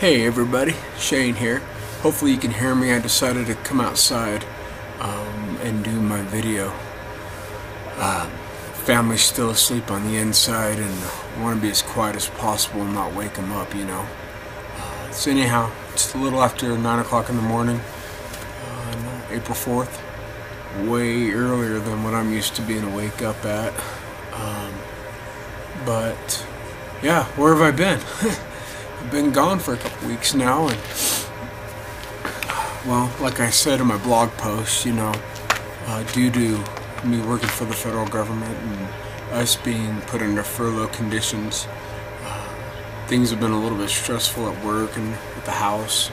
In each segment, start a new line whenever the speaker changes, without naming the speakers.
Hey everybody, Shane here. Hopefully you can hear me. I decided to come outside and do my video. Family's still asleep on the inside and I want to be as quiet as possible and not wake them up, you know. So anyhow, it's a little after 9 o'clock in the morning on April 4th. Way earlier than what I'm used to being awake up at. But yeah, where have I been? I've been gone for a couple weeks now, and well, like I said in my blog post, you know, due to me working for the federal government and us being put under furlough conditions, things have been a little bit stressful at work and at the house,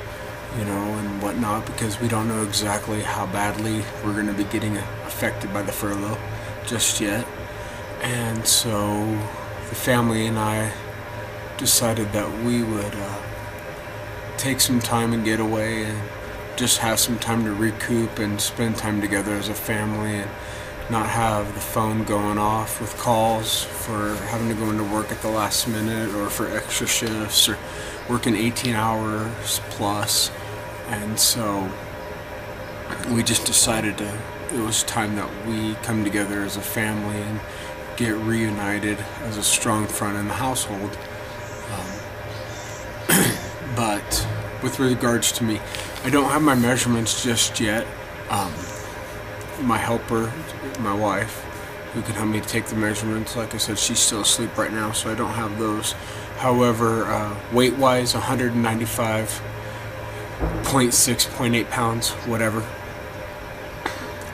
you know, and whatnot, because we don't know exactly how badly we're going to be getting affected by the furlough just yet. And so the family and I decided that we would take some time and get away and just have some time to recoup and spend time together as a family and not have the phone going off with calls for having to go into work at the last minute or for extra shifts or working 18 hours plus. And so we just decided it was time that we come together as a family and get reunited as a strong front in the household. But with regards to me, I don't have my measurements just yet. My helper, my wife, who can help me take the measurements, like I said, she's still asleep right now, so I don't have those. However, weight-wise, 195.6, 0.8 pounds, whatever.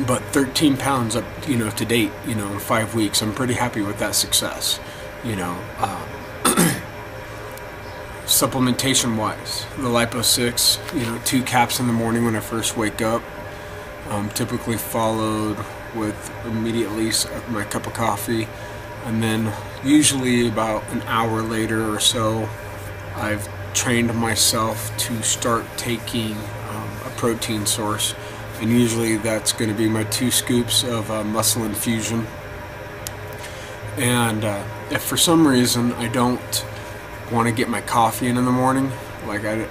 But 13 pounds up, you know, to date, you know, in 5 weeks. I'm pretty happy with that success, you know. Supplementation wise, the Lipo6, you know, 2 caps in the morning when I first wake up, typically followed with immediately my cup of coffee, and then usually about an hour later or so I've trained myself to start taking a protein source, and usually that's going to be my 2 scoops of Muscle Infusion. And if for some reason I don't want to get my coffee in the morning, like I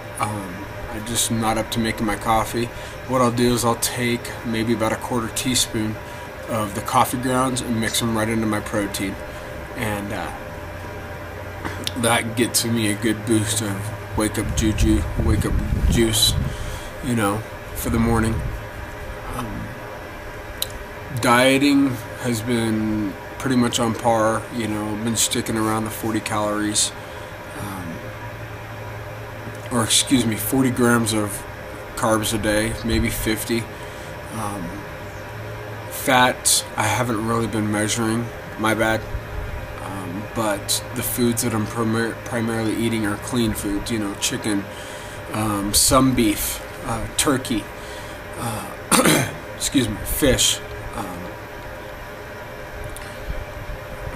just not up to making my coffee, what I'll do is I'll take maybe about a 1/4 teaspoon of the coffee grounds and mix them right into my protein, and that gets me a good boost of wake up juice, you know, for the morning. Dieting has been pretty much on par, you know, been sticking around the 40 calories. Or excuse me, 40 grams of carbs a day, maybe 50. Fat, I haven't really been measuring, my bad. But the foods that I'm primarily eating are clean foods, you know, chicken, some beef, turkey, excuse me, fish,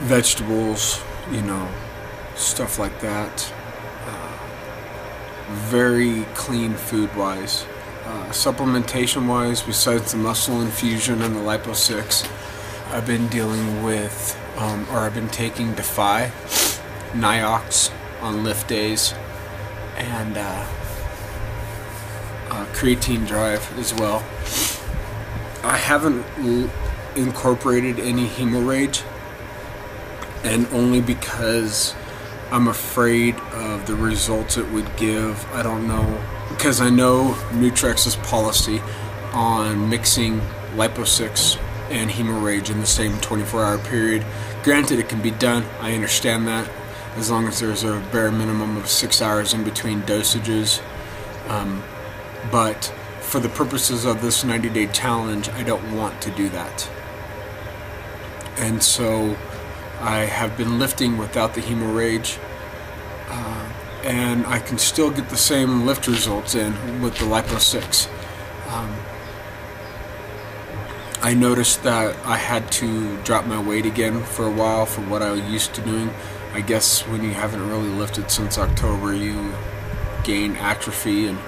vegetables, you know, stuff like that. Very clean food wise. Supplementation wise, besides the Muscle Infusion and the Lipo6, I've been dealing with or I've been taking Defy, Niox on lift days, and Creatine Drive as well. I haven't incorporated any Hemorrhage, and only because I'm afraid of the results it would give. I don't know, because I know Nutrex's policy on mixing Lipo6 and Hemorrhage in the same 24-hour period. Granted, it can be done, I understand that, as long as there's a bare minimum of 6 hours in between dosages. But for the purposes of this 90-day challenge, I don't want to do that. And so I have been lifting without the Hemorrhage, and I can still get the same lift results in with the Lipo6. I noticed that I had to drop my weight again for a while for what I was used to doing. I guess when you haven't really lifted since October, you gain atrophy, and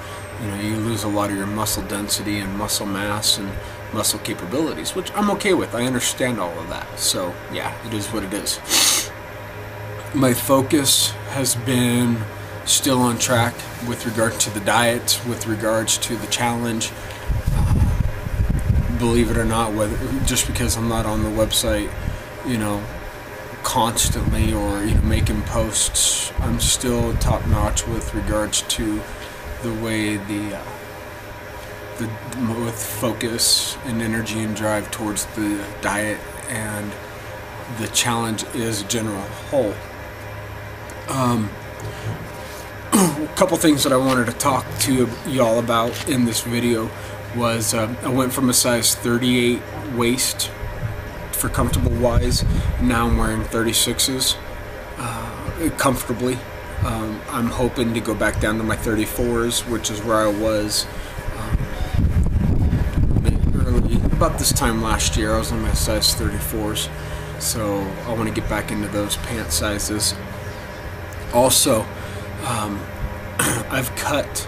you know, you lose a lot of your muscle density and muscle mass and muscle capabilities, which I'm okay with. I understand all of that. So yeah, it is what it is. My focus has been still on track with regard to the diet, with regards to the challenge. Believe it or not, whether just because I'm not on the website, constantly, or making posts, I'm still top notch with regards to the way with focus and energy and drive towards the diet and the challenge as a general whole. A couple things that I wanted to talk to y'all about in this video was I went from a size 38 waist for comfortable wise. Now I'm wearing 36s comfortably. I'm hoping to go back down to my 34s, which is where I was early, about this time last year. I was on my size 34s, so I want to get back into those pant sizes. Also, I've cut,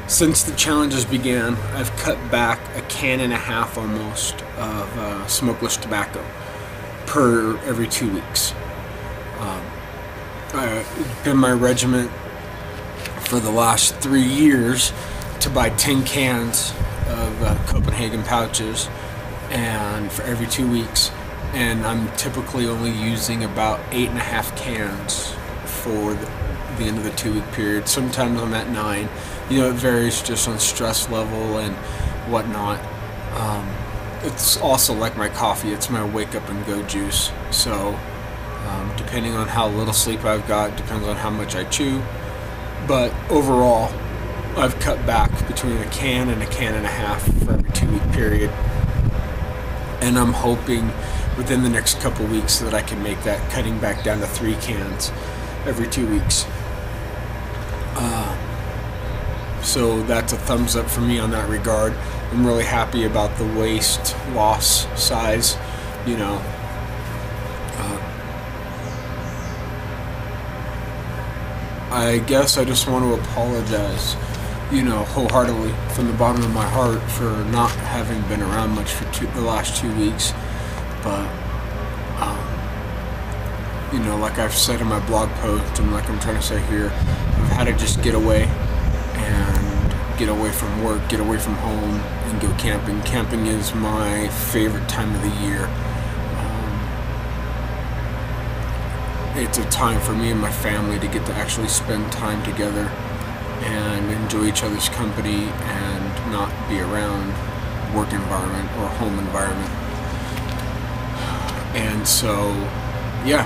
since the challenges began, I've cut back 1.5 cans almost of smokeless tobacco per every 2 weeks. It's been my regiment for the last 3 years to buy 10 cans of Copenhagen pouches, and for every 2 weeks, and I'm typically only using about 8.5 cans for the end of the 2 week period. Sometimes I'm at 9. It varies just on stress level and whatnot. It's also like my coffee, it's my wake up and go juice. So depending on how little sleep I've got, depends on how much I chew. But overall, I've cut back between 1 can and 1.5 cans for every 2 week period. And I'm hoping within the next couple weeks that I can make that cutting back down to 3 cans every 2 weeks. So that's a thumbs up for me on that regard. I'm really happy about the waist loss size, I guess I just want to apologize, wholeheartedly from the bottom of my heart for not having been around much for the last 2 weeks. But like I've said in my blog post, and like I'm trying to say here, I've had to just get away from work, get away from home, and go camping. Camping is my favorite time of the year. It's a time for me and my family to get to actually spend time together and enjoy each other's company and not be around work environment or home environment. And so, yeah,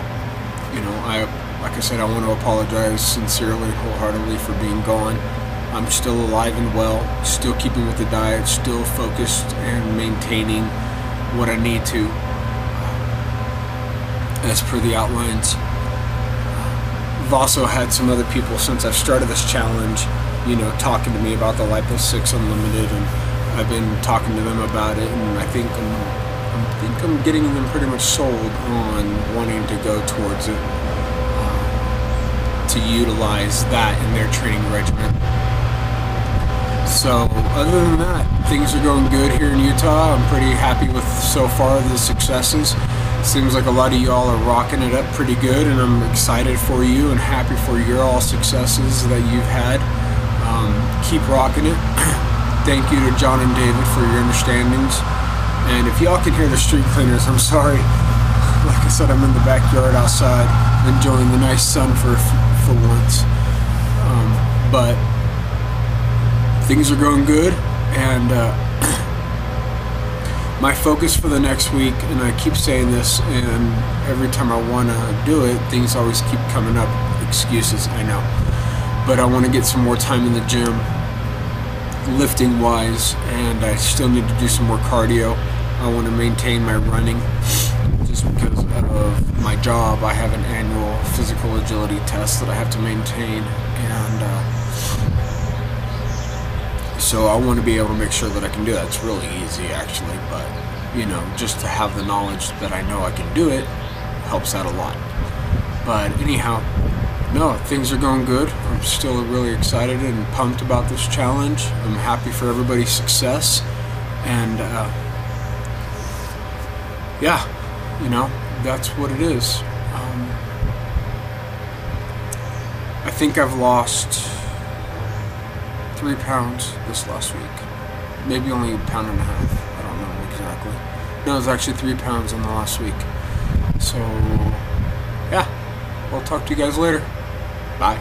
like I said, I want to apologize sincerely, wholeheartedly for being gone. I'm still alive and well, still keeping with the diet, still focused and maintaining what I need to as per the outlines. I've also had some other people since I've started this challenge, talking to me about the Lipo6 Unlimited, and I've been talking to them about it, and I think I'm getting them pretty much sold on wanting to go towards it, to utilize that in their training regimen. So other than that, things are going good here in Utah. I'm pretty happy with so far the successes. Seems like a lot of y'all are rocking it up pretty good, and I'm excited for you and happy for your all successes that you've had. Keep rocking it. Thank you to John and David for your understandings. And if y'all can hear the street cleaners, I'm sorry. Like I said, I'm in the backyard outside enjoying the nice sun for once. But things are going good, and my focus for the next week, and I keep saying this, and every time I want to do it, things always keep coming up. Excuses, I know. But I want to get some more time in the gym, lifting wise, and I still need to do some more cardio. I want to maintain my running. Just because of my job, I have an annual physical agility test that I have to maintain, and so I want to be able to make sure that I can do that. It's really easy, actually, but just to have the knowledge that I know I can do it helps out a lot. But anyhow, no, things are going good. I'm still really excited and pumped about this challenge. I'm happy for everybody's success, and yeah, that's what it is. I I think I've lost 3 pounds this last week. Maybe only 1.5 pounds. I don't know exactly. No, it was actually 3 pounds in the last week. So, yeah. We'll talk to you guys later. Bye.